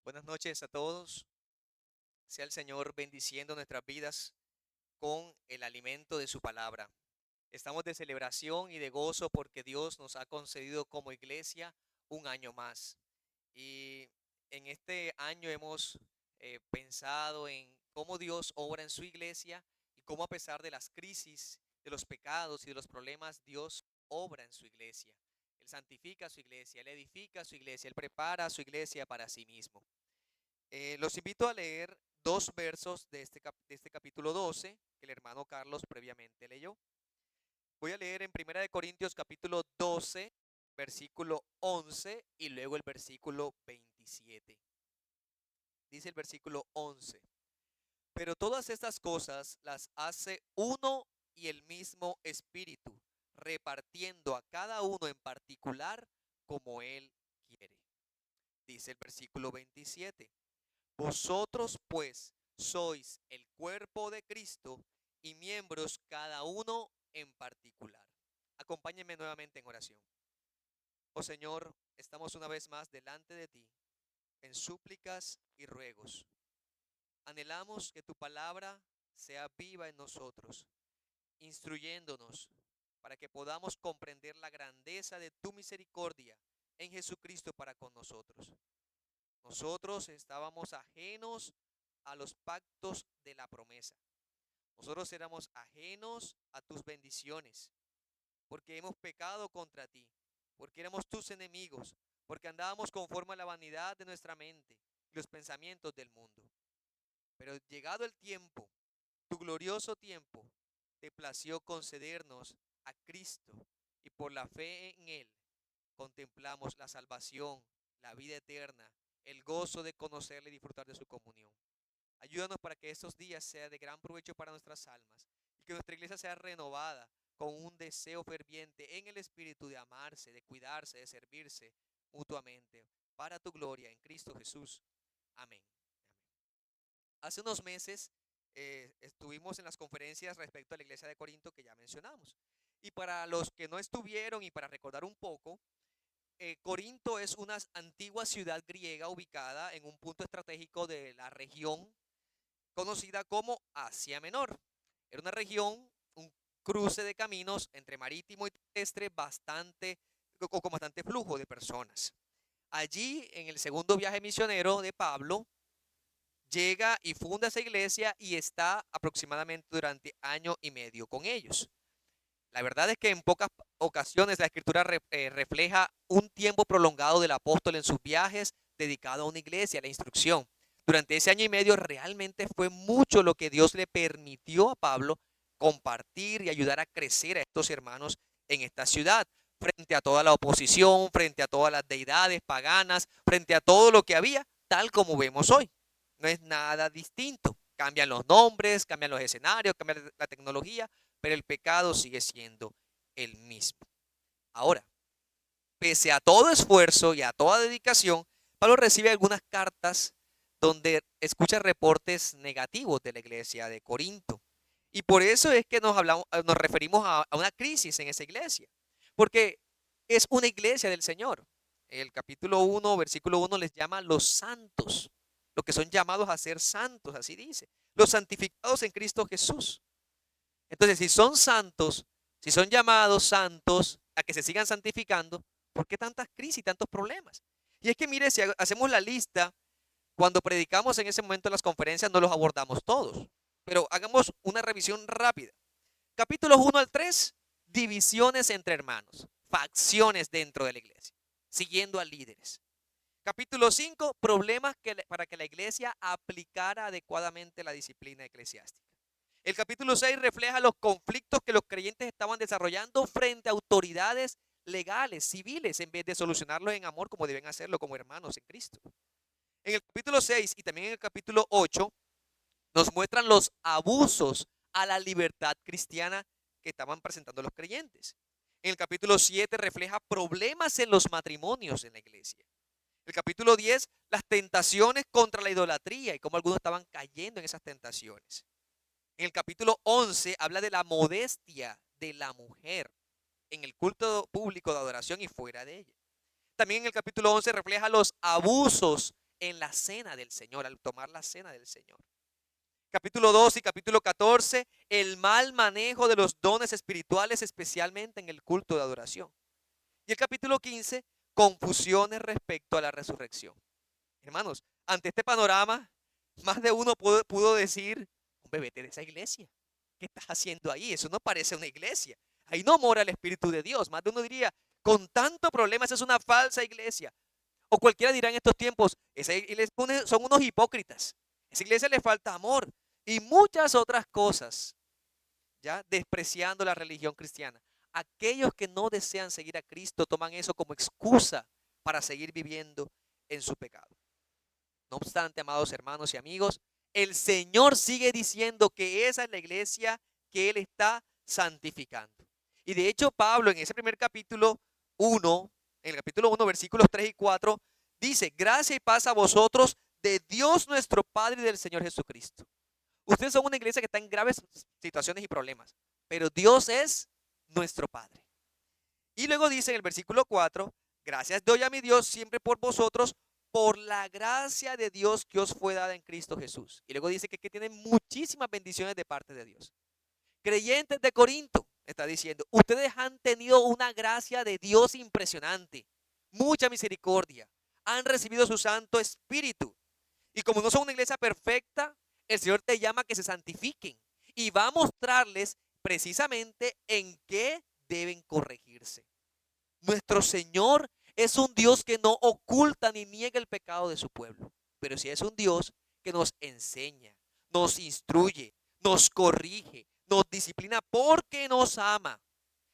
Buenas noches a todos. Sea el Señor bendiciendo nuestras vidas con el alimento de su palabra. Estamos de celebración y de gozo porque Dios nos ha concedido como iglesia un año más. Y en este año hemos pensado en cómo Dios obra en su iglesia y cómo a pesar de las crisis, de los pecados y de los problemas, Dios obra en su iglesia. Él santifica a su iglesia, Él edifica a su iglesia, Él prepara a su iglesia para sí mismo. Los invito a leer dos versos de este capítulo 12 que el hermano Carlos previamente leyó. Voy a leer en Primera de Corintios capítulo 12, versículo 11 y luego el versículo 27. Dice el versículo 11: pero todas estas cosas las hace uno y el mismo Espíritu, repartiendo a cada uno en particular como Él quiere. Dice el versículo 27: vosotros pues sois el cuerpo de Cristo y miembros cada uno en particular. Acompáñenme nuevamente en oración. Oh Señor, estamos una vez más delante de ti, en súplicas y ruegos. Anhelamos que tu palabra sea viva en nosotros, instruyéndonos para que podamos comprender la grandeza de tu misericordia en Jesucristo para con nosotros. Nosotros estábamos ajenos a los pactos de la promesa. Nosotros éramos ajenos a tus bendiciones, porque hemos pecado contra ti, porque éramos tus enemigos, porque andábamos conforme a la vanidad de nuestra mente y los pensamientos del mundo. Pero llegado el tiempo, tu glorioso tiempo, te plació concedernos a Cristo, y por la fe en Él contemplamos la salvación, la vida eterna, el gozo de conocerle y disfrutar de su comunión. Ayúdanos para que estos días sean de gran provecho para nuestras almas y que nuestra iglesia sea renovada con un deseo ferviente en el espíritu de amarse, de cuidarse, de servirse mutuamente para tu gloria en Cristo Jesús. Amén. Hace unos meses estuvimos en las conferencias respecto a la iglesia de Corinto que ya mencionamos. Y para los que no estuvieron y para recordar un poco, Corinto es una antigua ciudad griega ubicada en un punto estratégico de la región conocida como Asia Menor. Era una región, un cruce de caminos entre marítimo y terrestre con bastante flujo de personas. Allí, en el segundo viaje misionero de Pablo, llega y funda esa iglesia y está aproximadamente durante año y medio con ellos. La verdad es que en pocas ocasiones la escritura refleja un tiempo prolongado del apóstol en sus viajes dedicado a una iglesia, a la instrucción. Durante ese año y medio realmente fue mucho lo que Dios le permitió a Pablo compartir y ayudar a crecer a estos hermanos en esta ciudad, frente a toda la oposición, frente a todas las deidades paganas, frente a todo lo que había, tal como vemos hoy. No es nada distinto. Cambian los nombres, cambian los escenarios, cambia la tecnología, pero el pecado sigue siendo el mismo. Ahora, pese a todo esfuerzo y a toda dedicación, Pablo recibe algunas cartas donde escucha reportes negativos de la iglesia de Corinto. Y por eso es que nos referimos a una crisis en esa iglesia, porque es una iglesia del Señor. El capítulo 1, versículo 1 les llama los santos, los que son llamados a ser santos, así dice, los santificados en Cristo Jesús. Entonces, si son santos, si son llamados santos a que se sigan santificando, ¿por qué tantas crisis y tantos problemas? Y es que mire, si hacemos la lista, cuando predicamos en ese momento en las conferencias no los abordamos todos, pero hagamos una revisión rápida. Capítulos 1 al 3, divisiones entre hermanos, facciones dentro de la iglesia, siguiendo a líderes. Capítulo 5, problemas para que la iglesia aplicara adecuadamente la disciplina eclesiástica. El capítulo 6 refleja los conflictos que los creyentes estaban desarrollando frente a autoridades legales, civiles, en vez de solucionarlos en amor como deben hacerlo como hermanos en Cristo. En el capítulo 6 y también en el capítulo 8 nos muestran los abusos a la libertad cristiana que estaban presentando los creyentes. En el capítulo 7 refleja problemas en los matrimonios en la iglesia. El capítulo 10, las tentaciones contra la idolatría y cómo algunos estaban cayendo en esas tentaciones. En el capítulo 11 habla de la modestia de la mujer en el culto público de adoración y fuera de ella. También en el capítulo 11 refleja los abusos en la cena del Señor, al tomar la cena del Señor. Capítulo 12 y capítulo 14, el mal manejo de los dones espirituales, especialmente en el culto de adoración. Y el capítulo 15, confusiones respecto a la resurrección. Hermanos, ante este panorama, más de uno pudo decir, hombre, vete de esa iglesia. ¿Qué estás haciendo ahí? Eso no parece una iglesia. Ahí no mora el Espíritu de Dios. Más de uno diría, con tanto problema, esa es una falsa iglesia. O cualquiera dirá en estos tiempos, esa iglesia son unos hipócritas. A esa iglesia le falta amor y muchas otras cosas, ya despreciando la religión cristiana. Aquellos que no desean seguir a Cristo toman eso como excusa para seguir viviendo en su pecado. No obstante, amados hermanos y amigos, el Señor sigue diciendo que esa es la iglesia que Él está santificando. Y de hecho, Pablo en ese primer capítulo 1, en el capítulo 1, versículos 3 y 4, dice, gracia y paz a vosotros de Dios nuestro Padre y del Señor Jesucristo. Ustedes son una iglesia que está en graves situaciones y problemas, pero Dios es nuestro Padre. Y luego dice en el versículo 4, gracias doy a mi Dios siempre por vosotros, por la gracia de Dios que os fue dada en Cristo Jesús. Y luego dice que tienen muchísimas bendiciones de parte de Dios. Creyentes de Corinto, está diciendo, ustedes han tenido una gracia de Dios impresionante, mucha misericordia, han recibido su Santo Espíritu. Y como no son una iglesia perfecta, el Señor te llama a que se santifiquen y va a mostrarles precisamente en qué deben corregirse. Nuestro Señor es un Dios que no oculta ni niega el pecado de su pueblo, pero sí es un Dios que nos enseña, nos instruye, nos corrige, nos disciplina porque nos ama.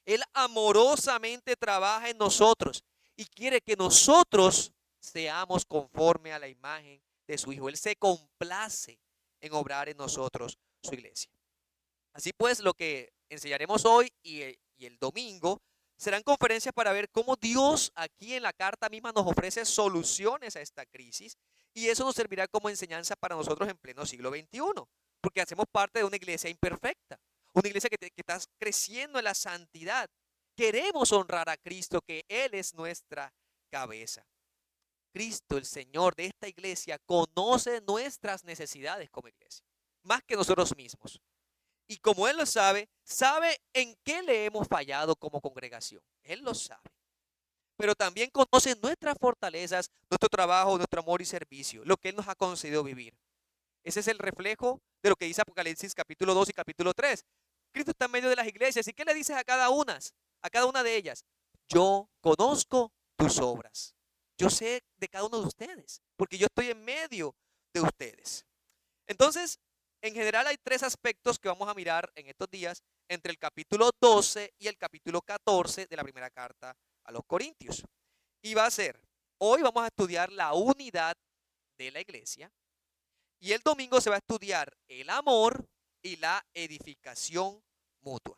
Él amorosamente trabaja en nosotros y quiere que nosotros seamos conforme a la imagen de su Hijo. Él se complace en obrar en nosotros su iglesia. Así pues, lo que enseñaremos hoy y el domingo serán conferencias para ver cómo Dios aquí en la carta misma nos ofrece soluciones a esta crisis y eso nos servirá como enseñanza para nosotros en pleno siglo XXI, porque hacemos parte de una iglesia imperfecta, una iglesia que está creciendo en la santidad. Queremos honrar a Cristo, que Él es nuestra cabeza. Cristo, el Señor de esta iglesia, conoce nuestras necesidades como iglesia, más que nosotros mismos. Y como Él lo sabe, sabe en qué le hemos fallado como congregación. Él lo sabe. Pero también conoce nuestras fortalezas, nuestro trabajo, nuestro amor y servicio, lo que Él nos ha concedido vivir. Ese es el reflejo de lo que dice Apocalipsis capítulo 2 y capítulo 3. Cristo está en medio de las iglesias. ¿Y qué le dices a cada una de ellas? Yo conozco tus obras. Yo sé de cada uno de ustedes, porque yo estoy en medio de ustedes. Entonces, en general hay tres aspectos que vamos a mirar en estos días entre el capítulo 12 y el capítulo 14 de la primera carta a los Corintios. Y va a ser, hoy vamos a estudiar la unidad de la iglesia y el domingo se va a estudiar el amor y la edificación mutua.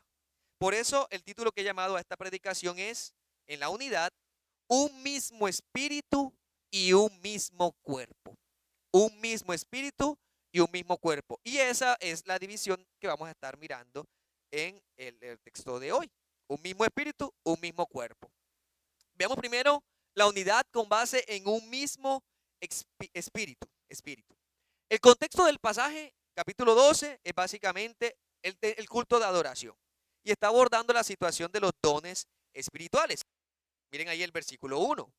Por eso el título que he llamado a esta predicación es, en la unidad, un mismo espíritu y un mismo cuerpo. Un mismo espíritu y un mismo cuerpo. Y esa es la división que vamos a estar mirando en el texto de hoy. Un mismo espíritu, un mismo cuerpo. Veamos primero la unidad con base en un mismo espíritu. El contexto del pasaje, capítulo 12, es básicamente el culto de adoración. Y está abordando la situación de los dones espirituales. Miren ahí el versículo 1.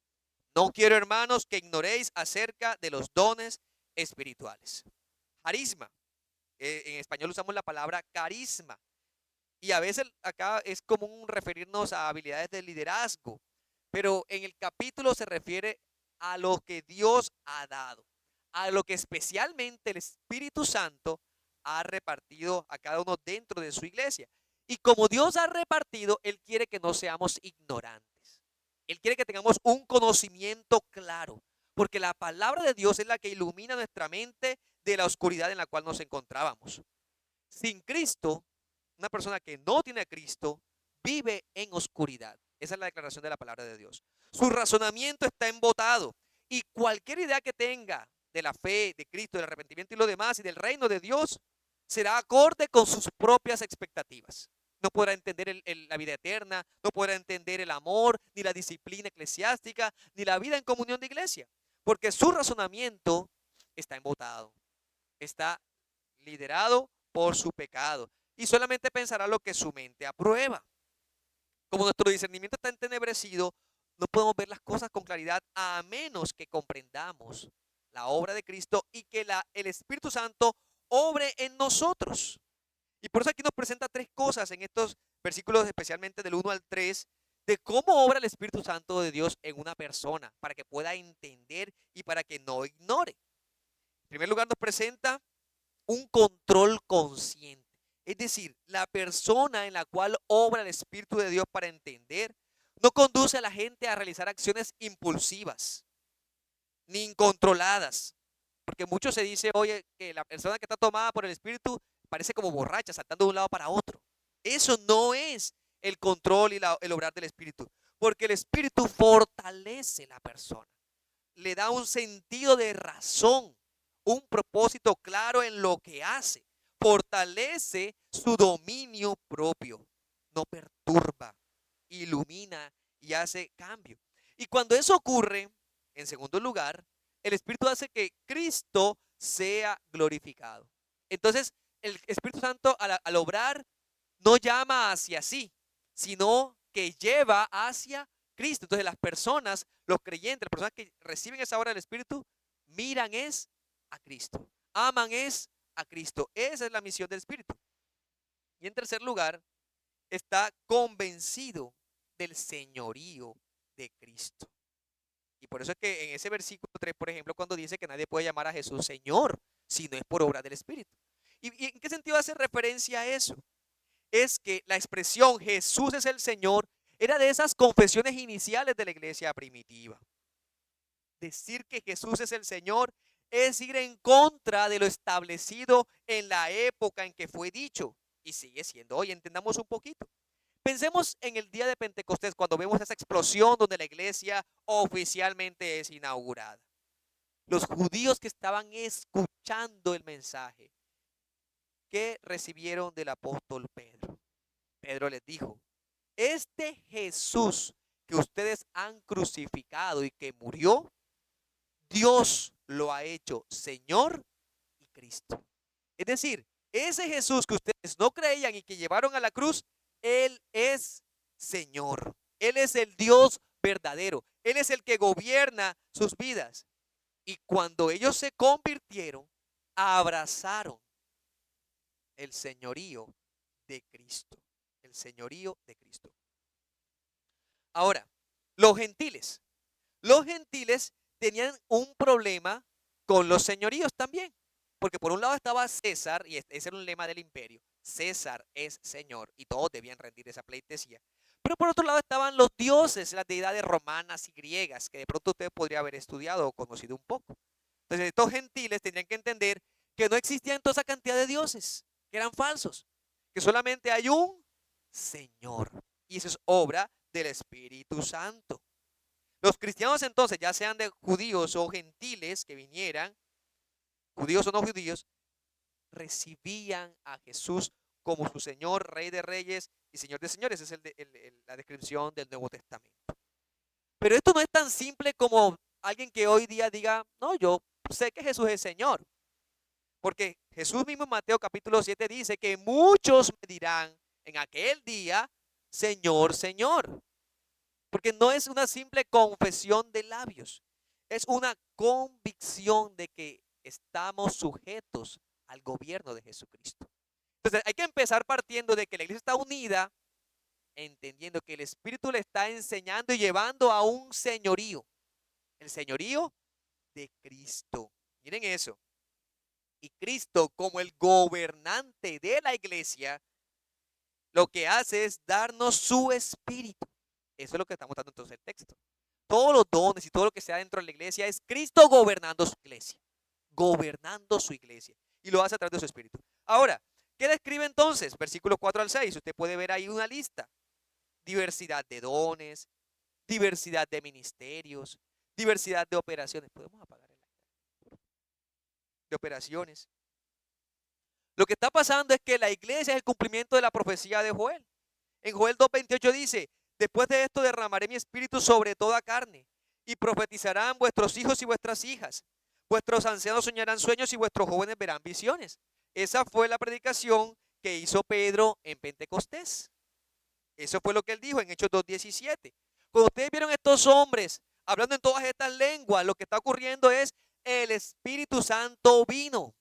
No quiero, hermanos, que ignoréis acerca de los dones espirituales. Carisma. En español usamos la palabra carisma. Y a veces acá es común referirnos a habilidades de liderazgo. Pero en el capítulo se refiere a lo que Dios ha dado. A lo que especialmente el Espíritu Santo ha repartido a cada uno dentro de su iglesia. Y como Dios ha repartido, Él quiere que no seamos ignorantes. Él quiere que tengamos un conocimiento claro, porque la palabra de Dios es la que ilumina nuestra mente de la oscuridad en la cual nos encontrábamos. Sin Cristo, una persona que no tiene a Cristo vive en oscuridad. Esa es la declaración de la palabra de Dios. Su razonamiento está embotado y cualquier idea que tenga de la fe, de Cristo, del arrepentimiento y lo demás y del reino de Dios será acorde con sus propias expectativas. No podrá entender la vida eterna, no podrá entender el amor, ni la disciplina eclesiástica, ni la vida en comunión de iglesia. porque su razonamiento está embotado, está liderado por su pecado y solamente pensará lo que su mente aprueba. Como nuestro discernimiento está entenebrecido, no podemos ver las cosas con claridad a menos que comprendamos la obra de Cristo y que el Espíritu Santo obre en nosotros. Y por eso aquí nos presenta tres cosas en estos versículos, especialmente del 1 al 3, de cómo obra el Espíritu Santo de Dios en una persona, para que pueda entender y para que no ignore. En primer lugar, nos presenta un control consciente. Es decir, la persona en la cual obra el Espíritu de Dios para entender, no conduce a la gente a realizar acciones impulsivas ni incontroladas. Porque mucho se dice, oye, que la persona que está tomada por el Espíritu parece como borracha, saltando de un lado para otro. Eso no es el control y el obrar del Espíritu. Porque el Espíritu fortalece la persona. Le da un sentido de razón, un propósito claro en lo que hace. Fortalece su dominio propio. No perturba, ilumina y hace cambio. Y cuando eso ocurre, en segundo lugar, el Espíritu hace que Cristo sea glorificado. Entonces, el Espíritu Santo al obrar no llama hacia sí, sino que lleva hacia Cristo. Entonces, las personas, los creyentes, las personas que reciben esa obra del Espíritu, miran es a Cristo, aman es a Cristo. Esa es la misión del Espíritu. Y en tercer lugar, está convencido del señorío de Cristo. Y por eso es que en ese versículo 3, por ejemplo, cuando dice que nadie puede llamar a Jesús Señor si no es por obra del Espíritu. ¿Y en qué sentido hace referencia a eso? Es que la expresión Jesús es el Señor era de esas confesiones iniciales de la iglesia primitiva. Decir que Jesús es el Señor es ir en contra de lo establecido en la época en que fue dicho y sigue siendo hoy. Entendamos un poquito. Pensemos en el día de Pentecostés, cuando vemos esa explosión donde la iglesia oficialmente es inaugurada. Los judíos que estaban escuchando el mensaje, que recibieron del apóstol Pedro. Pedro les dijo, este Jesús que ustedes han crucificado y que murió, Dios lo ha hecho Señor y Cristo. Es decir, ese Jesús que ustedes no creían y que llevaron a la cruz, Él es Señor. Él es el Dios verdadero. Él es el que gobierna sus vidas. Y cuando ellos se convirtieron, abrazaron el señorío de Cristo. El señorío de Cristo. Ahora, los gentiles. Los gentiles tenían un problema con los señoríos también. Porque por un lado estaba César, y ese era un lema del imperio. César es Señor, y todos debían rendir esa pleitesía. Pero por otro lado estaban los dioses, las deidades romanas y griegas, que de pronto usted podría haber estudiado o conocido un poco. Entonces estos gentiles tenían que entender que no existían toda esa cantidad de dioses, que eran falsos, que solamente hay un Señor. Y eso es obra del Espíritu Santo. Los cristianos entonces, ya sean de judíos o gentiles que vinieran, judíos o no judíos, recibían a Jesús como su Señor, Rey de Reyes y Señor de Señores. Esa es la descripción del Nuevo Testamento. Pero esto no es tan simple como alguien que hoy día diga, no, yo sé que Jesús es Señor. Porque Jesús mismo en Mateo capítulo 7 dice que muchos me dirán en aquel día, Señor, Señor. Porque no es una simple confesión de labios, es una convicción de que estamos sujetos al gobierno de Jesucristo. Entonces hay que empezar partiendo de que la iglesia está unida, entendiendo que el Espíritu le está enseñando y llevando a un señorío, el señorío de Cristo. Miren eso. Y Cristo, como el gobernante de la iglesia, lo que hace es darnos su espíritu. Eso es lo que estamos dando entonces el texto. Todos los dones y todo lo que sea dentro de la iglesia es Cristo gobernando su iglesia. Gobernando su iglesia. Y lo hace a través de su espíritu. Ahora, ¿qué describe entonces? Versículos 4 al 6. Usted puede ver ahí una lista. Diversidad de dones, diversidad de ministerios, diversidad de operaciones. ¿Podemos apagar el aire? De operaciones. Lo que está pasando es que la iglesia es el cumplimiento de la profecía de Joel. En Joel 2:28 dice, después de esto derramaré mi espíritu sobre toda carne, y profetizarán vuestros hijos y vuestras hijas. Vuestros ancianos soñarán sueños y vuestros jóvenes verán visiones. Esa fue la predicación que hizo Pedro en Pentecostés. Eso fue lo que él dijo en Hechos 2:17. Cuando ustedes vieron estos hombres hablando en todas estas lenguas, lo que está ocurriendo es el Espíritu Santo vino.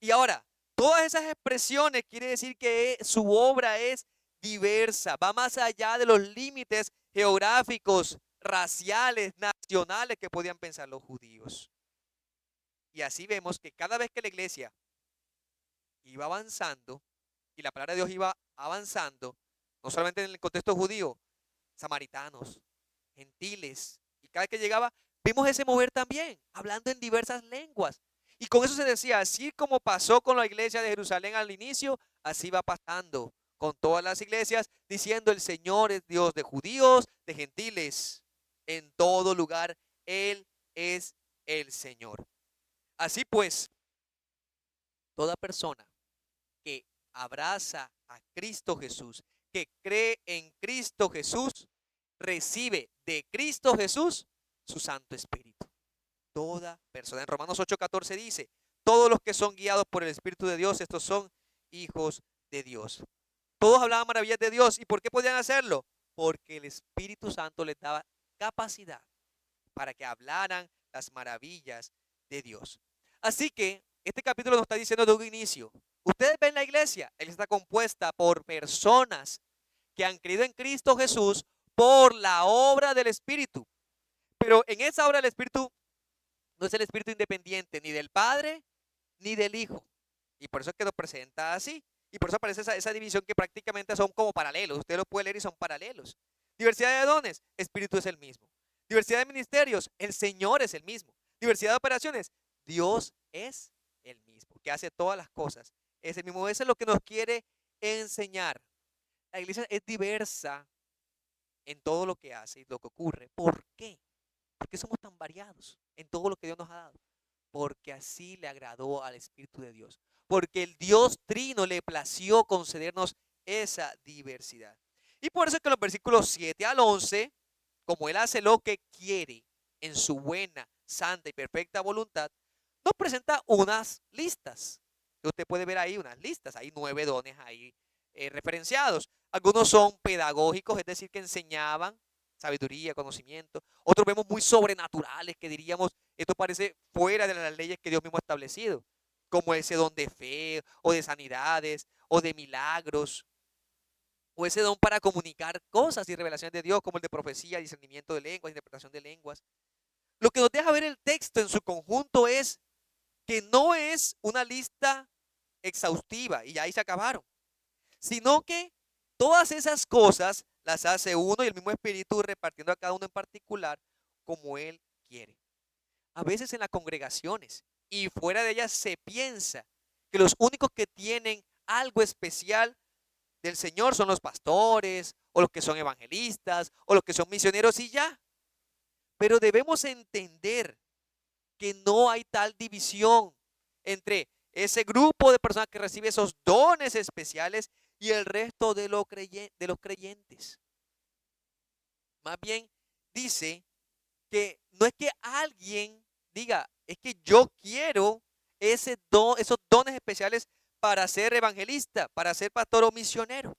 Y ahora, todas esas expresiones quiere decir que su obra es diversa, va más allá de los límites geográficos, raciales, nacionales que podían pensar los judíos. Y así vemos que cada vez que la iglesia iba avanzando y la palabra de Dios iba avanzando, no solamente en el contexto judío, samaritanos, gentiles, y cada vez que llegaba, vimos ese mover también, hablando en diversas lenguas. Y con eso se decía, así como pasó con la iglesia de Jerusalén al inicio, así va pasando con todas las iglesias, diciendo el Señor es Dios de judíos, de gentiles, en todo lugar, Él es el Señor. Así pues, toda persona que abraza a Cristo Jesús, que cree en Cristo Jesús, recibe de Cristo Jesús su Santo Espíritu. Toda persona. En Romanos 8:14 dice, todos los que son guiados por el Espíritu de Dios, estos son hijos de Dios. Todos hablaban maravillas de Dios. ¿Y por qué podían hacerlo? Porque el Espíritu Santo les daba capacidad para que hablaran las maravillas de Dios. Así que este capítulo nos está diciendo de un inicio. Ustedes ven la iglesia está compuesta por personas que han creído en Cristo Jesús por la obra del Espíritu. Pero en esa obra del Espíritu no es el Espíritu independiente ni del Padre ni del Hijo. Y por eso es que nos presenta así. Y por eso aparece esa división que prácticamente son como paralelos. Usted lo puede leer y son paralelos. Diversidad de dones, Espíritu es el mismo. Diversidad de ministerios, el Señor es el mismo. Diversidad de operaciones, Dios es el mismo, que hace todas las cosas. Es el mismo. Eso es lo que nos quiere enseñar. La iglesia es diversa en todo lo que hace y lo que ocurre. ¿Por qué? ¿Por qué somos tan variados en todo lo que Dios nos ha dado? Porque así le agradó al Espíritu de Dios. Porque el Dios Trino le plació concedernos esa diversidad. Y por eso es que en los versículos 7 al 11, como Él hace lo que quiere en su buena, santa y perfecta voluntad, nos presenta unas listas. Usted puede ver ahí unas listas, hay 9 dones ahí referenciados. Algunos son pedagógicos, es decir, que enseñaban sabiduría, conocimiento. Otros vemos muy sobrenaturales, que diríamos, esto parece fuera de las leyes que Dios mismo ha establecido, como ese don de fe, o de sanidades, o de milagros, o ese don para comunicar cosas y revelaciones de Dios, como el de profecía, discernimiento de lenguas, interpretación de lenguas. Lo que nos deja ver el texto en su conjunto es que no es una lista exhaustiva y ahí se acabaron, sino que todas esas cosas las hace uno y el mismo Espíritu repartiendo a cada uno en particular como Él quiere. A veces en las congregaciones y fuera de ellas se piensa que los únicos que tienen algo especial del Señor son los pastores o los que son evangelistas o los que son misioneros y ya. Pero debemos entender que no hay tal división entre ese grupo de personas que recibe esos dones especiales y el resto de los creyentes. Más bien dice que no es que alguien diga, es que yo quiero esos dones especiales para ser evangelista, para ser pastor o misionero.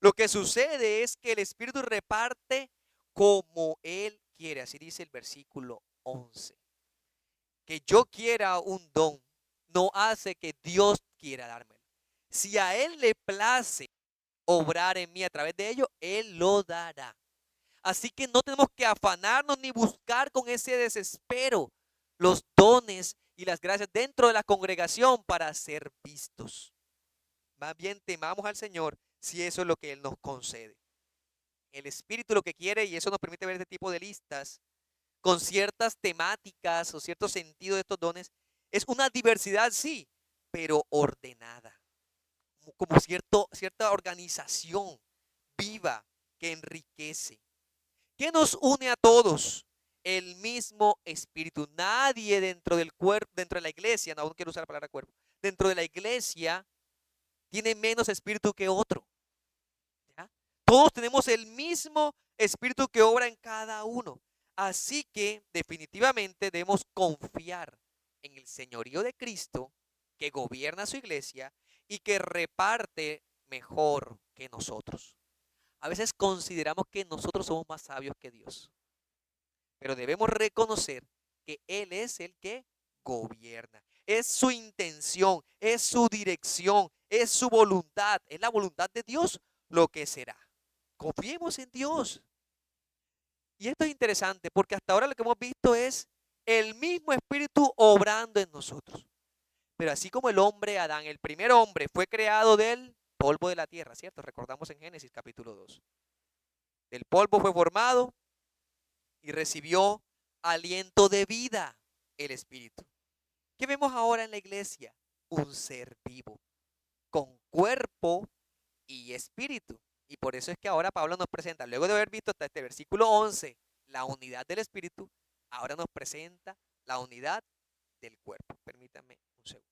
Lo que sucede es que el Espíritu reparte como Él quiere. Así dice el versículo 11. Que yo quiera un don no hace que Dios quiera dármelo. Si a Él le place obrar en mí a través de ello, Él lo dará. Así que no tenemos que afanarnos ni buscar con ese desespero los dones y las gracias dentro de la congregación para ser vistos. Más bien temamos al Señor si eso es lo que Él nos concede. El Espíritu lo que quiere, y eso nos permite ver este tipo de listas, con ciertas temáticas o cierto sentido de estos dones, es una diversidad, sí, pero ordenada. Como cierta organización viva que enriquece. ¿Qué nos une a todos? El mismo Espíritu. Nadie dentro del cuerpo, dentro de la iglesia, no quiero usar la palabra cuerpo, dentro de la iglesia tiene menos espíritu que otro. ¿Ya? Todos tenemos el mismo Espíritu que obra en cada uno. Así que definitivamente debemos confiar en el señorío de Cristo que gobierna su iglesia y que reparte mejor que nosotros. A veces consideramos que nosotros somos más sabios que Dios, pero debemos reconocer que Él es el que gobierna. Es su intención, es su dirección, es su voluntad, es la voluntad de Dios lo que será. Confiemos en Dios. Y esto es interesante porque hasta ahora lo que hemos visto es el mismo Espíritu obrando en nosotros. Pero así como el hombre Adán, el primer hombre, fue creado del polvo de la tierra, ¿cierto? Recordamos en Génesis capítulo 2. Del polvo fue formado y recibió aliento de vida el Espíritu. ¿Qué vemos ahora en la iglesia? Un ser vivo, con cuerpo y espíritu. Y por eso es que ahora Pablo nos presenta, luego de haber visto hasta este versículo 11, la unidad del espíritu, ahora nos presenta la unidad del cuerpo. Permítanme un segundo.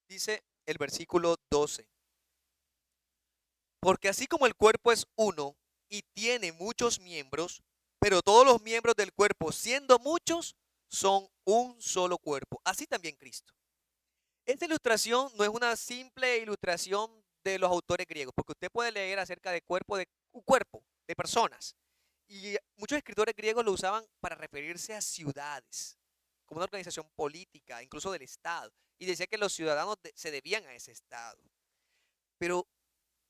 Dice el versículo 12, porque así como el cuerpo es uno y tiene muchos miembros, pero todos los miembros del cuerpo, siendo muchos, son un solo cuerpo. Así también Cristo. Esta ilustración no es una simple ilustración de los autores griegos, porque usted puede leer acerca de un cuerpo, de personas. Y muchos escritores griegos lo usaban para referirse a ciudades, como una organización política, incluso del Estado. Y decía que los ciudadanos se debían a ese Estado. Pero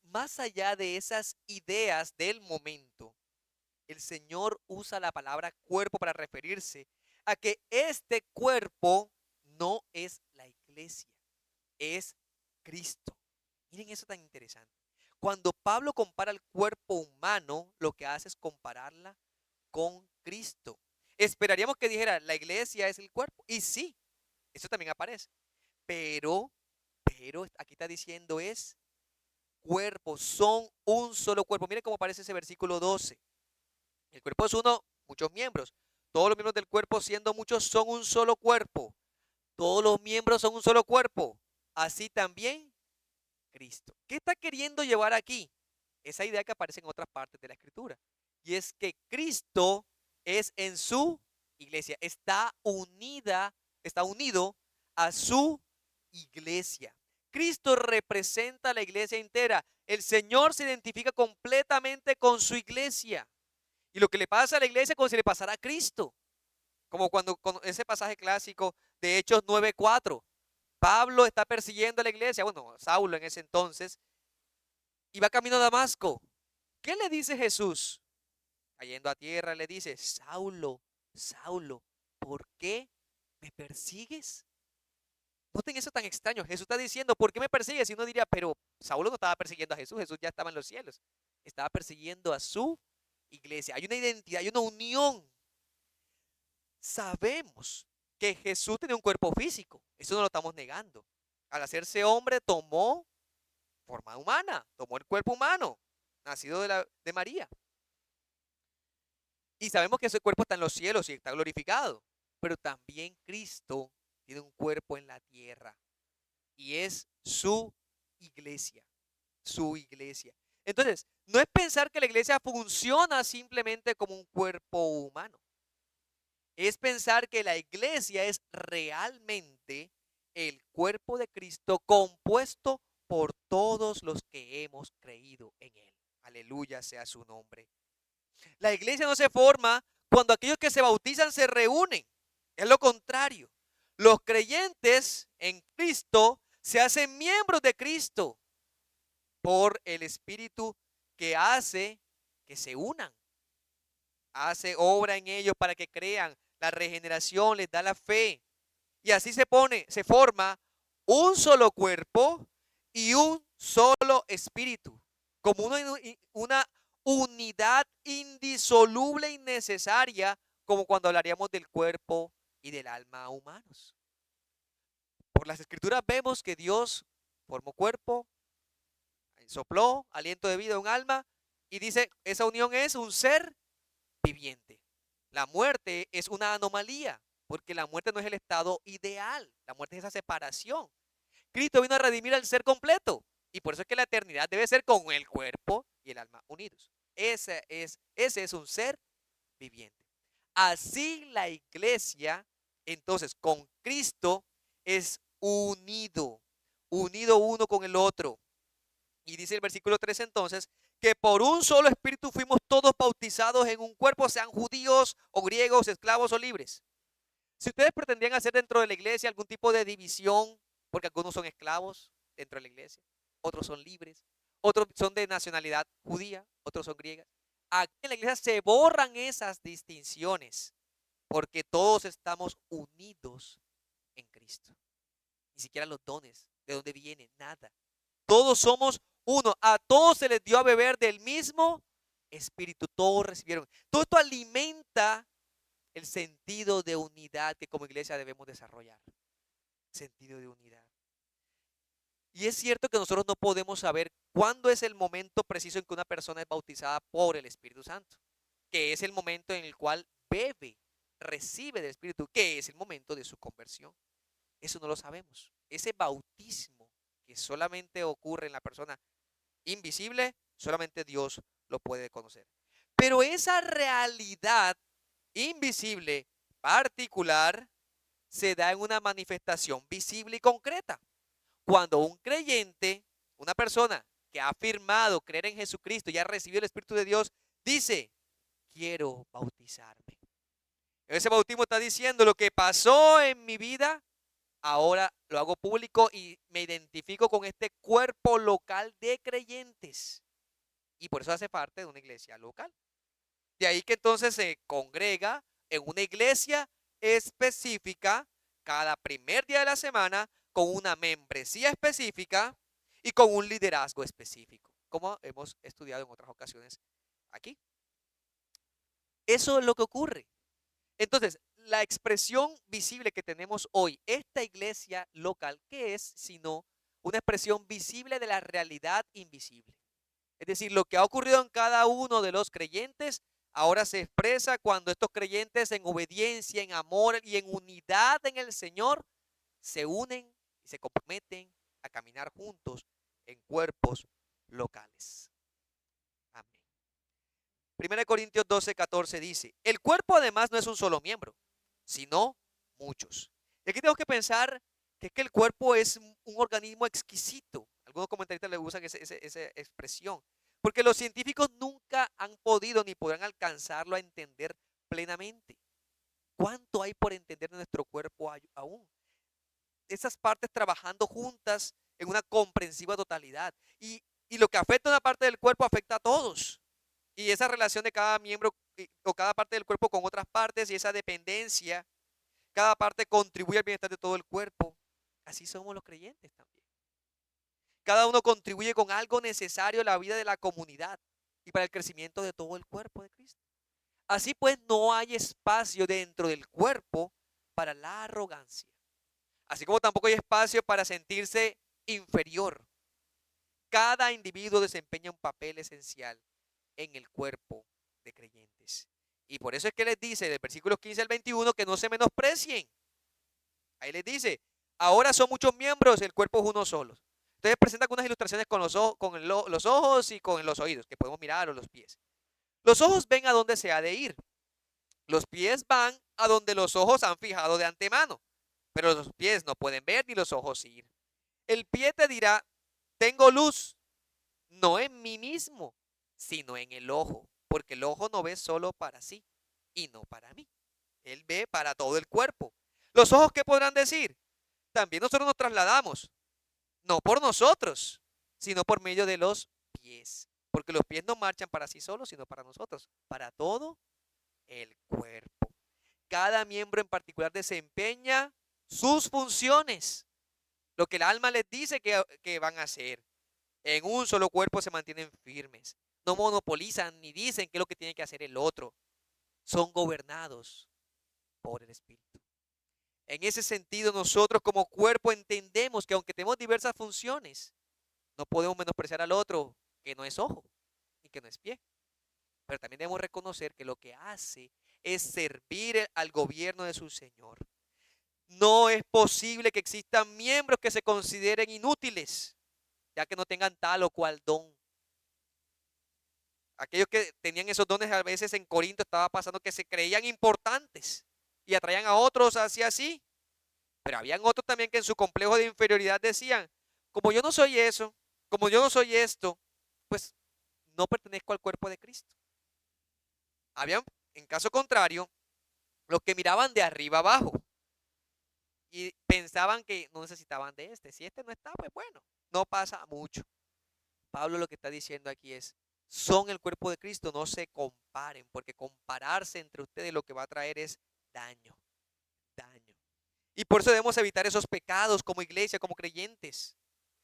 más allá de esas ideas del momento, el Señor usa la palabra cuerpo para referirse a que este cuerpo no es la iglesia, es Cristo. Miren eso tan interesante. Cuando Pablo compara el cuerpo humano, lo que hace es compararla con Cristo. Esperaríamos que dijera, la iglesia es el cuerpo. Y sí, eso también aparece. Pero, pero aquí está diciendo es cuerpo, son un solo cuerpo. Miren cómo aparece ese versículo 12. El cuerpo es uno, muchos miembros. Todos los miembros del cuerpo, siendo muchos, son un solo cuerpo. Todos los miembros son un solo cuerpo. Así también Cristo. ¿Qué está queriendo llevar aquí? Esa idea que aparece en otras partes de la escritura. Y es que Cristo es en su iglesia. Está unido a su iglesia. Cristo representa a la iglesia entera. El Señor se identifica completamente con su iglesia. Y lo que le pasa a la iglesia es como si le pasara a Cristo. Como cuando con ese pasaje clásico de Hechos 9:4. Pablo está persiguiendo a la iglesia, bueno, Saulo en ese entonces, y va camino a Damasco. ¿Qué le dice Jesús? Cayendo a tierra le dice, Saulo, Saulo, ¿por qué me persigues? Noten eso tan extraño. Jesús está diciendo, ¿por qué me persigues? Y uno diría, pero Saulo no estaba persiguiendo a Jesús, Jesús ya estaba en los cielos. Estaba persiguiendo a su iglesia. Hay una identidad, hay una unión. Sabemos que Jesús tenía un cuerpo físico, eso no lo estamos negando. Al hacerse hombre tomó forma humana, tomó el cuerpo humano, nacido de María. Y sabemos que ese cuerpo está en los cielos y está glorificado. Pero también Cristo tiene un cuerpo en la tierra y es su iglesia, su iglesia. Entonces, no es pensar que la iglesia funciona simplemente como un cuerpo humano. Es pensar que la iglesia es realmente el cuerpo de Cristo compuesto por todos los que hemos creído en él. Aleluya sea su nombre. La iglesia no se forma cuando aquellos que se bautizan se reúnen. Es lo contrario. Los creyentes en Cristo se hacen miembros de Cristo por el Espíritu que hace que se unan. Hace obra en ellos para que crean. La regeneración les da la fe. Y así se forma un solo cuerpo y un solo espíritu. Como una unidad indisoluble y necesaria, como cuando hablaríamos del cuerpo y del alma humanos. Por las escrituras vemos que Dios formó cuerpo, sopló aliento de vida a un alma y dice, esa unión es un ser viviente. La muerte es una anomalía. porque la muerte no es el estado ideal, la muerte es esa separación. Cristo vino a redimir al ser completo y por eso es que la eternidad debe ser con el cuerpo y el alma unidos. Ese es un ser viviente. Así la iglesia, entonces, con Cristo es unido uno con el otro. Y dice el versículo 3 entonces, que por un solo espíritu fuimos todos bautizados en un cuerpo, sean judíos o griegos, esclavos o libres. Si ustedes pretendían hacer dentro de la iglesia algún tipo de división, porque algunos son esclavos dentro de la iglesia, otros son libres, otros son de nacionalidad judía, otros son griegas. Aquí en la iglesia se borran esas distinciones, porque todos estamos unidos en Cristo. Ni siquiera los dones, de dónde vienen, nada. Todos somos uno. A todos se les dio a beber del mismo espíritu. Todos recibieron. Todo esto alimenta el sentido de unidad que como iglesia debemos desarrollar. Sentido de unidad. Y es cierto que nosotros no podemos saber cuándo es el momento preciso en que una persona es bautizada por el Espíritu Santo, que es el momento en el cual bebe, recibe del Espíritu, que es el momento de su conversión. Eso no lo sabemos. Ese bautismo que solamente ocurre en la persona invisible, solamente Dios lo puede conocer. Pero esa realidad invisible, particular, se da en una manifestación visible y concreta. Cuando un creyente, una persona que ha afirmado creer en Jesucristo y ha recibido el Espíritu de Dios, dice, quiero bautizarme. Ese bautismo está diciendo lo que pasó en mi vida, ahora lo hago público y me identifico con este cuerpo local de creyentes. Y por eso hace parte de una iglesia local. De ahí que entonces se congrega en una iglesia específica cada primer día de la semana con una membresía específica y con un liderazgo específico, como hemos estudiado en otras ocasiones aquí. Eso es lo que ocurre. Entonces, la expresión visible que tenemos hoy, esta iglesia local, ¿qué es sino una expresión visible de la realidad invisible? Es decir, lo que ha ocurrido en cada uno de los creyentes ahora se expresa cuando estos creyentes en obediencia, en amor y en unidad en el Señor se unen y se comprometen a caminar juntos en cuerpos locales. Amén. 1 Corintios 12:14 dice, el cuerpo además no es un solo miembro, sino muchos. Y aquí tengo que pensar que es que el cuerpo es un organismo exquisito. Algunos comentaristas le usan esa expresión. Porque los científicos nunca han podido ni podrán alcanzarlo a entender plenamente. ¿Cuánto hay por entender de nuestro cuerpo aún? Esas partes trabajando juntas en una comprensiva totalidad. Y lo que afecta a una parte del cuerpo afecta a todos. Y esa relación de cada miembro o cada parte del cuerpo con otras partes y esa dependencia, cada parte contribuye al bienestar de todo el cuerpo. Así somos los creyentes también. Cada uno contribuye con algo necesario a la vida de la comunidad y para el crecimiento de todo el cuerpo de Cristo. Así pues, no hay espacio dentro del cuerpo para la arrogancia. Así como tampoco hay espacio para sentirse inferior. Cada individuo desempeña un papel esencial en el cuerpo de creyentes. Y por eso es que les dice del versículo 15 al 21 que no se menosprecien. Ahí les dice, ahora son muchos miembros, el cuerpo es uno solo. Entonces presenta algunas ilustraciones con los ojos y con los oídos, que podemos mirar, o los pies. Los ojos ven a dónde se ha de ir. Los pies van a donde los ojos han fijado de antemano. Pero los pies no pueden ver ni los ojos ir. El pie te dirá, tengo luz, no en mí mismo, sino en el ojo. Porque el ojo no ve solo para sí y no para mí. Él ve para todo el cuerpo. Los ojos, ¿qué podrán decir? También nosotros nos trasladamos. No por nosotros, sino por medio de los pies. Porque los pies no marchan para sí solos, sino para nosotros, para todo el cuerpo. Cada miembro en particular desempeña sus funciones, lo que el alma les dice que van a hacer. En un solo cuerpo se mantienen firmes. No monopolizan ni dicen qué es lo que tiene que hacer el otro. Son gobernados por el Espíritu. En ese sentido, nosotros como cuerpo entendemos que aunque tenemos diversas funciones, no podemos menospreciar al otro que no es ojo y que no es pie. Pero también debemos reconocer que lo que hace es servir al gobierno de su Señor. No es posible que existan miembros que se consideren inútiles, ya que no tengan tal o cual don. Aquellos que tenían esos dones a veces en Corinto estaba pasando que se creían importantes y atraían a otros hacia sí. Pero habían otros también que en su complejo de inferioridad decían, como yo no soy eso, como yo no soy esto, pues no pertenezco al cuerpo de Cristo. Habían, en caso contrario, los que miraban de arriba abajo y pensaban que no necesitaban de este. Si este no está, pues bueno, no pasa mucho. Pablo lo que está diciendo aquí es, son el cuerpo de Cristo, no se comparen, porque compararse entre ustedes lo que va a traer es daño, daño. Y por eso debemos evitar esos pecados como iglesia, como creyentes.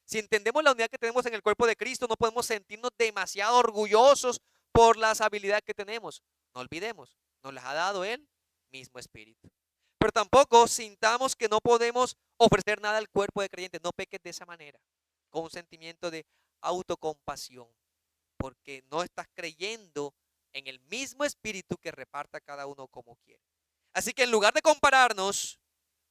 Si entendemos la unidad que tenemos en el cuerpo de Cristo, no podemos sentirnos demasiado orgullosos por las habilidades que tenemos. No olvidemos, nos las ha dado el mismo Espíritu. Pero tampoco sintamos que no podemos ofrecer nada al cuerpo de creyentes. No peques de esa manera, con un sentimiento de autocompasión, porque no estás creyendo en el mismo Espíritu que reparta cada uno como quiere. Así que en lugar de compararnos,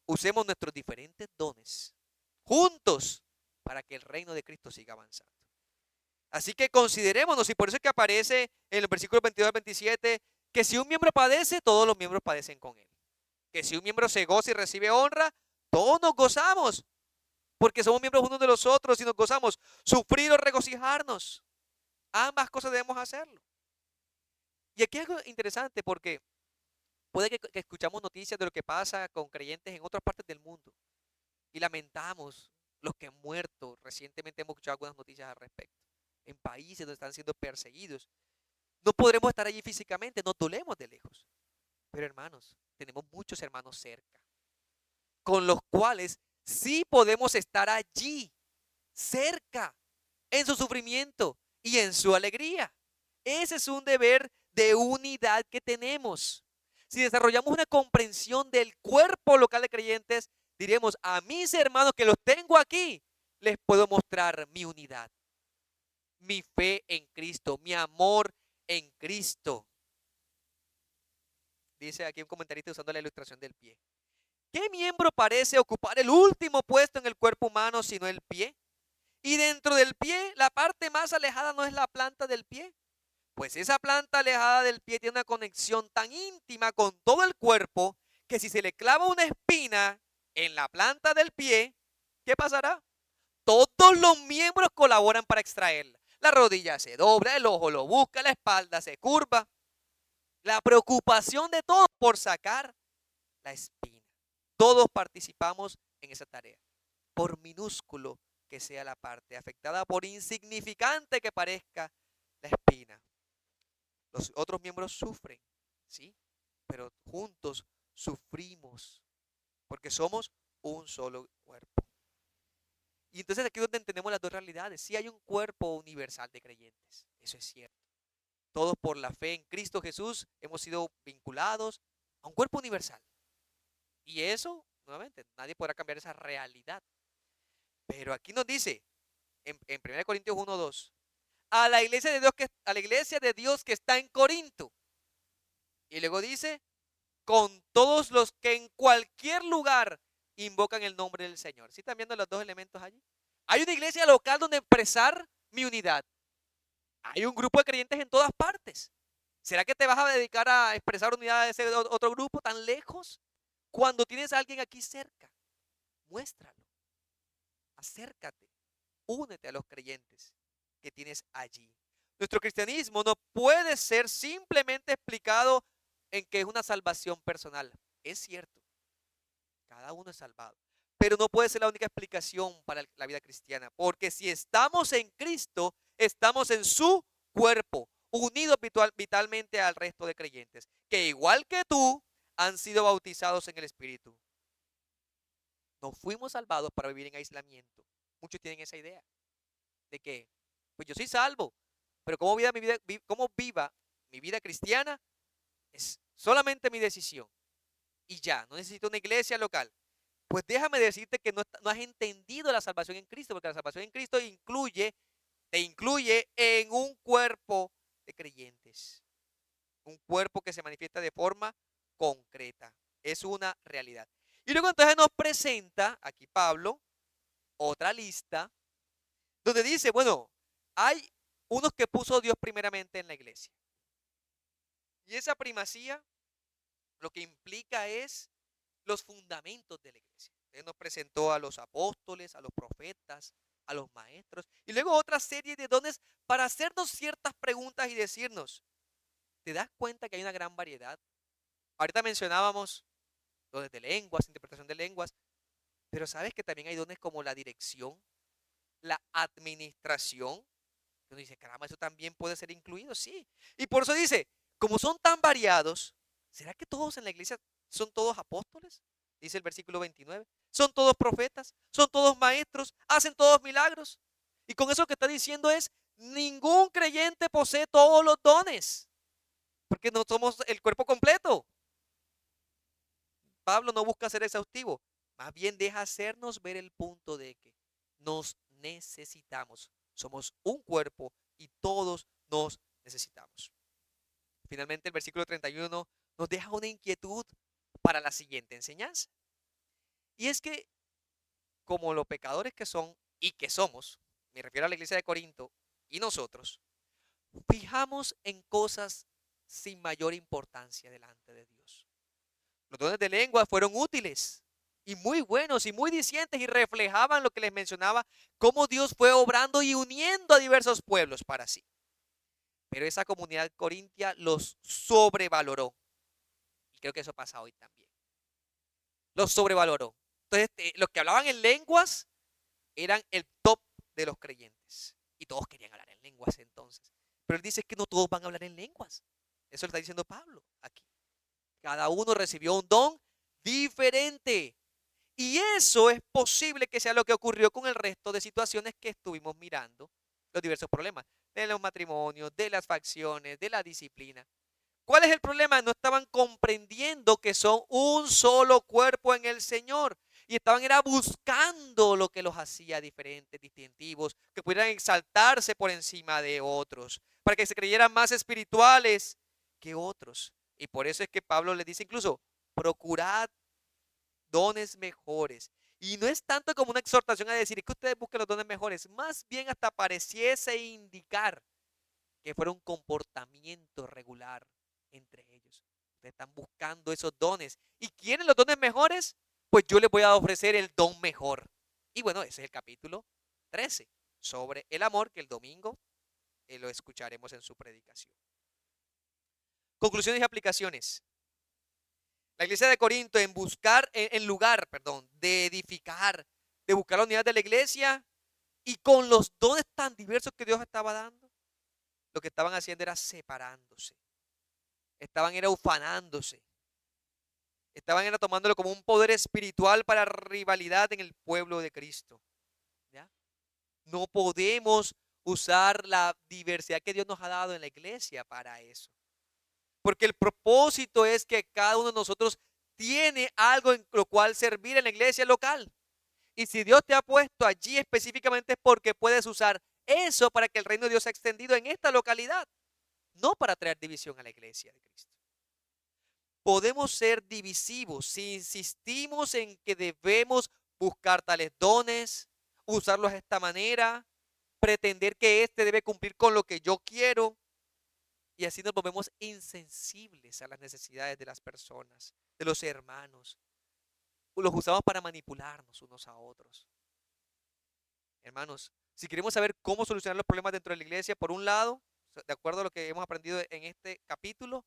usemos nuestros diferentes dones juntos para que el reino de Cristo siga avanzando. Así que considerémonos, y por eso es que aparece en el versículo 22 al 27, que si un miembro padece, todos los miembros padecen con él. Que si un miembro se goza y recibe honra, todos nos gozamos, porque somos miembros unos de los otros y nos gozamos. Sufrir o regocijarnos. Ambas cosas debemos hacerlo. Y aquí es algo interesante porque puede que escuchamos noticias de lo que pasa con creyentes en otras partes del mundo y lamentamos los que han muerto. Recientemente hemos escuchado algunas noticias al respecto. En países donde están siendo perseguidos. No podremos estar allí físicamente, nos dolemos de lejos. Pero hermanos, tenemos muchos hermanos cerca, con los cuales sí podemos estar allí, cerca, en su sufrimiento y en su alegría. Ese es un deber de unidad que tenemos. Si desarrollamos una comprensión del cuerpo local de creyentes, diremos a mis hermanos que los tengo aquí, les puedo mostrar mi unidad, mi fe en Cristo, mi amor en Cristo. Dice aquí un comentarista usando la ilustración del pie. ¿Qué miembro parece ocupar el último puesto en el cuerpo humano sino el pie? Y dentro del pie, la parte más alejada no es la planta del pie. Pues esa planta alejada del pie tiene una conexión tan íntima con todo el cuerpo que si se le clava una espina en la planta del pie, ¿qué pasará? Todos los miembros colaboran para extraerla. La rodilla se dobla, el ojo lo busca, la espalda se curva. La preocupación de todos por sacar la espina. Todos participamos en esa tarea, por minúsculo que sea la parte afectada, por insignificante que parezca la espina. Los otros miembros sufren, ¿sí? Pero juntos sufrimos, porque somos un solo cuerpo. Y entonces aquí es donde entendemos las dos realidades. Sí hay un cuerpo universal de creyentes, eso es cierto. Todos por la fe en Cristo Jesús hemos sido vinculados a un cuerpo universal. Y eso, nuevamente, nadie podrá cambiar esa realidad. Pero aquí nos dice, en 1 Corintios 1:2, a la iglesia de Dios a la iglesia de Dios que está en Corinto. Y luego dice, con todos los que en cualquier lugar invocan el nombre del Señor. ¿Sí están viendo los dos elementos allí? Hay una iglesia local donde expresar mi unidad. Hay un grupo de creyentes en todas partes. ¿Será que te vas a dedicar a expresar unidad de ese otro grupo tan lejos? Cuando tienes a alguien aquí cerca, muéstralo. Acércate. Únete a los creyentes que tienes allí. Nuestro cristianismo no puede ser simplemente explicado en que es una salvación personal. Es cierto, cada uno es salvado, pero no puede ser la única explicación para la vida cristiana, porque si estamos en Cristo, estamos en su cuerpo, unidos vitalmente al resto de creyentes, que igual que tú, han sido bautizados en el Espíritu. No fuimos salvados para vivir en aislamiento. Muchos tienen esa idea de que, pues yo soy salvo, pero cómo viva mi vida cristiana es solamente mi decisión. Y ya, no necesito una iglesia local. Pues déjame decirte que no has entendido la salvación en Cristo, porque la salvación en Cristo te incluye en un cuerpo de creyentes. un cuerpo que se manifiesta de forma concreta. Es una realidad. Y luego entonces nos presenta aquí Pablo otra lista donde dice, bueno, hay unos que puso Dios primeramente en la iglesia. Y esa primacía lo que implica es los fundamentos de la iglesia. Él nos presentó a los apóstoles, a los profetas, a los maestros, y luego otra serie de dones para hacernos ciertas preguntas y decirnos, ¿te das cuenta que hay una gran variedad? Ahorita mencionábamos dones de lenguas, interpretación de lenguas, pero sabes que también hay dones como la dirección, la administración. Uno dice, caramba, eso también puede ser incluido, sí. Y por eso dice, como son tan variados, ¿será que todos en la iglesia son todos apóstoles? Dice el versículo 29. Son todos profetas, son todos maestros, hacen todos milagros. Y con eso que está diciendo es, ningún creyente posee todos los dones, porque no somos el cuerpo completo. Pablo no busca ser exhaustivo, más bien deja hacernos ver el punto de que nos necesitamos. Somos un cuerpo y todos nos necesitamos. Finalmente, el versículo 31 nos deja una inquietud para la siguiente enseñanza. Y es que, como los pecadores que son y que somos, me refiero a la iglesia de Corinto y nosotros, fijamos en cosas sin mayor importancia delante de Dios. Los dones de lengua fueron útiles y muy buenos y muy dicientes y reflejaban lo que les mencionaba, cómo Dios fue obrando y uniendo a diversos pueblos para sí. Pero esa comunidad corintia los sobrevaloró. Y creo que eso pasa hoy también. Los sobrevaloró. Entonces, los que hablaban en lenguas eran el top de los creyentes. Y todos querían hablar en lenguas entonces. Pero él dice que no todos van a hablar en lenguas. Eso lo está diciendo Pablo aquí. Cada uno recibió un don diferente. Y eso es posible que sea lo que ocurrió con el resto de situaciones que estuvimos mirando, los diversos problemas de los matrimonios, de las facciones, de la disciplina. ¿Cuál es el problema? No estaban comprendiendo que son un solo cuerpo en el Señor y estaban era buscando lo que los hacía diferentes, distintivos, que pudieran exaltarse por encima de otros, para que se creyeran más espirituales que otros. Y por eso es que Pablo les dice incluso, procurad dones mejores. Y no es tanto como una exhortación a decir que ustedes busquen los dones mejores, más bien hasta pareciese indicar que fuera un comportamiento regular entre ellos. Ustedes están buscando esos dones y quieren los dones mejores, pues yo les voy a ofrecer el don mejor. Y bueno, ese es el capítulo 13 sobre el amor, que el domingo lo escucharemos en su predicación. Conclusiones y aplicaciones. La iglesia de Corinto en buscar, en lugar, perdón, de edificar, de buscar la unidad de la iglesia y con los dones tan diversos que Dios estaba dando, lo que estaban haciendo era separándose. Estaban era ufanándose. Estaban era tomándolo como un poder espiritual para rivalidad en el pueblo de Cristo. ¿Ya? No podemos usar la diversidad que Dios nos ha dado en la iglesia para eso. Porque el propósito es que cada uno de nosotros tiene algo en lo cual servir en la iglesia local. Y si Dios te ha puesto allí específicamente es porque puedes usar eso para que el reino de Dios sea extendido en esta localidad, no para traer división a la iglesia de Cristo. Podemos ser divisivos si insistimos en que debemos buscar tales dones, usarlos de esta manera, pretender que éste debe cumplir con lo que yo quiero, y así nos volvemos insensibles a las necesidades de las personas, de los hermanos. Los usamos para manipularnos unos a otros. Hermanos, si queremos saber cómo solucionar los problemas dentro de la iglesia, por un lado, de acuerdo a lo que hemos aprendido en este capítulo,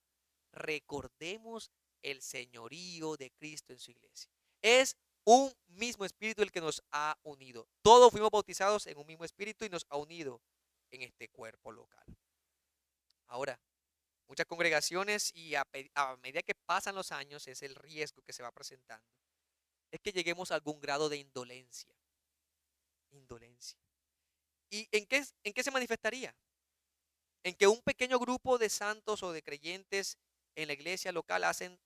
recordemos el señorío de Cristo en su iglesia. Es un mismo espíritu el que nos ha unido. Todos fuimos bautizados en un mismo espíritu y nos ha unido en este cuerpo local. Ahora, muchas congregaciones y a medida que pasan los años es el riesgo que se va presentando. Es que lleguemos a algún grado de indolencia. Indolencia. ¿Y en qué se manifestaría? En que un pequeño grupo de santos o de creyentes en la iglesia local hacen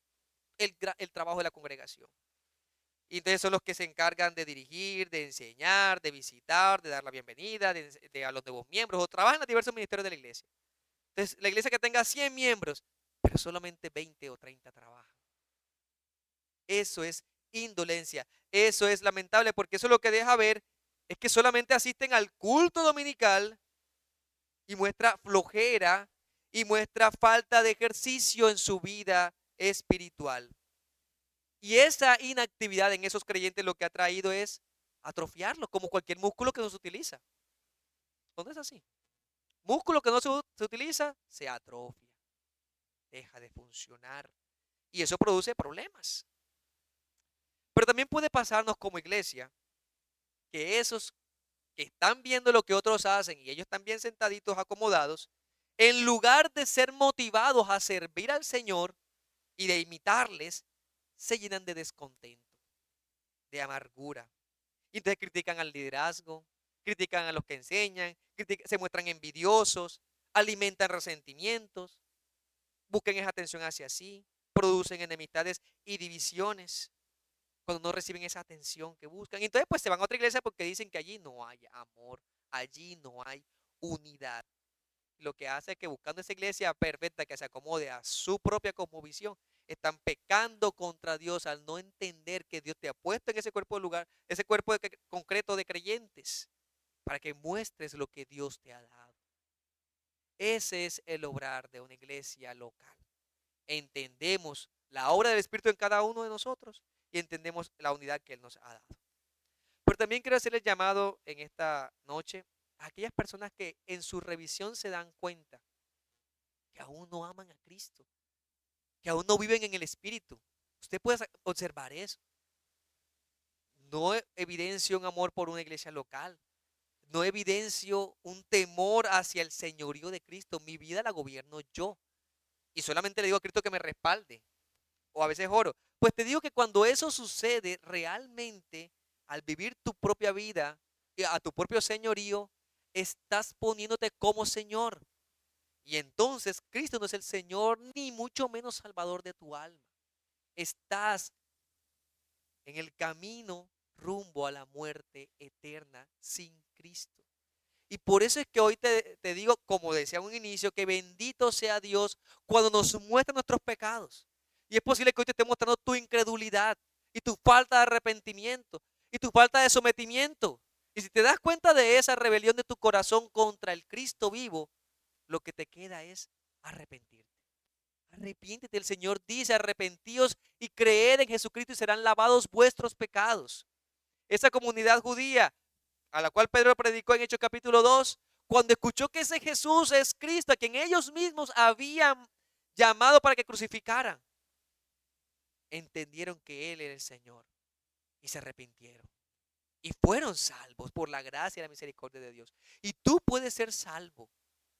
el trabajo de la congregación. Y entonces son los que se encargan de dirigir, de enseñar, de visitar, de dar la bienvenida a los nuevos miembros o trabajan en los diversos ministerios de la iglesia. Entonces, la iglesia que tenga 100 miembros, pero solamente 20 o 30 trabajan. Eso es indolencia. Eso es lamentable porque eso lo que deja ver es que solamente asisten al culto dominical y muestra flojera y muestra falta de ejercicio en su vida espiritual. Y esa inactividad en esos creyentes lo que ha traído es atrofiarlos, como cualquier músculo que no se utiliza. ¿Dónde es así? Músculo que no se utiliza, se atrofia, deja de funcionar. Y eso produce problemas. Pero también puede pasarnos como iglesia que esos que están viendo lo que otros hacen y ellos están bien sentaditos, acomodados, en lugar de ser motivados a servir al Señor y de imitarles, se llenan de descontento, de amargura. Y entonces critican al liderazgo, critican a los que enseñan, se muestran envidiosos, alimentan resentimientos, buscan esa atención hacia sí, producen enemistades y divisiones cuando no reciben esa atención que buscan. Y entonces pues se van a otra iglesia porque dicen que allí no hay amor, allí no hay unidad. Lo que hace es que buscando esa iglesia perfecta que se acomode a su propia cosmovisión, están pecando contra Dios al no entender que Dios te ha puesto en ese cuerpo de lugar, ese cuerpo concreto de creyentes, para que muestres lo que Dios te ha dado. Ese es el obrar de una iglesia local. Entendemos la obra del Espíritu en cada uno de nosotros y entendemos la unidad que Él nos ha dado. Pero también quiero hacerles llamado en esta noche a aquellas personas que en su revisión se dan cuenta que aún no aman a Cristo, que aún no viven en el Espíritu. Usted puede observar eso. No evidencio un amor por una iglesia local. No evidencio un temor hacia el señorío de Cristo. Mi vida la gobierno yo. Y solamente le digo a Cristo que me respalde. O a veces oro. Pues te digo que cuando eso sucede, realmente, al vivir tu propia vida, a tu propio señorío, estás poniéndote como Señor. Y entonces Cristo no es el Señor, ni mucho menos Salvador de tu alma. Estás en el camino rumbo a la muerte eterna sin Cristo. Y por eso es que hoy te digo, como decía en un inicio, que bendito sea Dios cuando nos muestra nuestros pecados. Y es posible que hoy te esté mostrando tu incredulidad y tu falta de arrepentimiento y tu falta de sometimiento. Y si te das cuenta de esa rebelión de tu corazón contra el Cristo vivo, lo que te queda es arrepentirte. Arrepiéntete, el Señor dice, arrepentíos y creed en Jesucristo y serán lavados vuestros pecados. Esa comunidad judía a la cual Pedro predicó en Hechos capítulo 2, cuando escuchó que ese Jesús es Cristo, a quien ellos mismos habían llamado para que crucificaran, entendieron que Él era el Señor y se arrepintieron. Y fueron salvos por la gracia y la misericordia de Dios. Y tú puedes ser salvo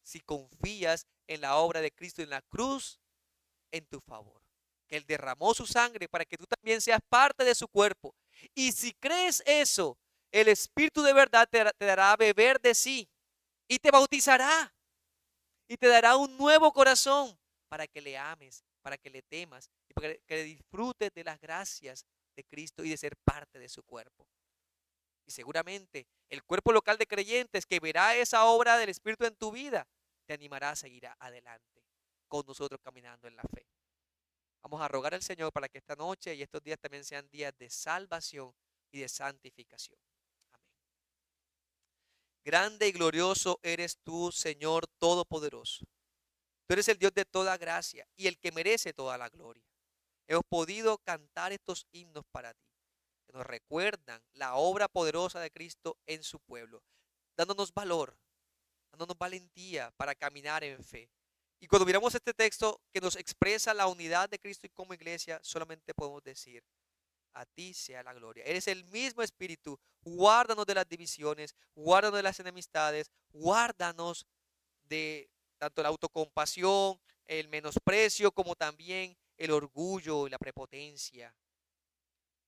si confías en la obra de Cristo en la cruz en tu favor. Que Él derramó su sangre para que tú también seas parte de su cuerpo. Y si crees eso, el Espíritu de verdad te dará a beber de sí y te bautizará y te dará un nuevo corazón para que le ames, para que le temas y para que disfrutes de las gracias de Cristo y de ser parte de su cuerpo. Y seguramente el cuerpo local de creyentes que verá esa obra del Espíritu en tu vida te animará a seguir adelante con nosotros caminando en la fe. Vamos a rogar al Señor para que esta noche y estos días también sean días de salvación y de santificación. Amén. Grande y glorioso eres tú, Señor Todopoderoso. Tú eres el Dios de toda gracia y el que merece toda la gloria. Hemos podido cantar estos himnos para ti, que nos recuerdan la obra poderosa de Cristo en su pueblo, dándonos valor, dándonos valentía para caminar en fe. Y cuando miramos este texto que nos expresa la unidad de Cristo y como iglesia, solamente podemos decir, a ti sea la gloria. Eres el mismo Espíritu. Guárdanos de las divisiones, guárdanos de las enemistades, guárdanos de tanto la autocompasión, el menosprecio, como también el orgullo y la prepotencia.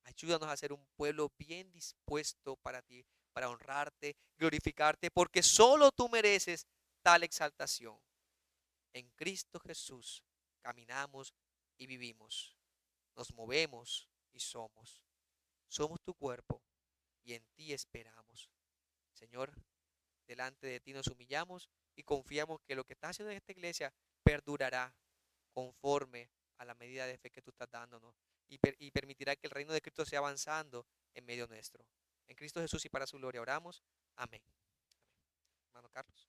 Ayúdanos a ser un pueblo bien dispuesto para ti, para honrarte, glorificarte, porque solo tú mereces tal exaltación. En Cristo Jesús caminamos y vivimos, nos movemos y somos. Somos tu cuerpo y en ti esperamos. Señor, delante de ti nos humillamos y confiamos que lo que estás haciendo en esta iglesia perdurará conforme a la medida de fe que tú estás dándonos y permitirá que el reino de Cristo sea avanzando en medio nuestro. En Cristo Jesús y para su gloria oramos. Amén. Amén. Hermano Carlos.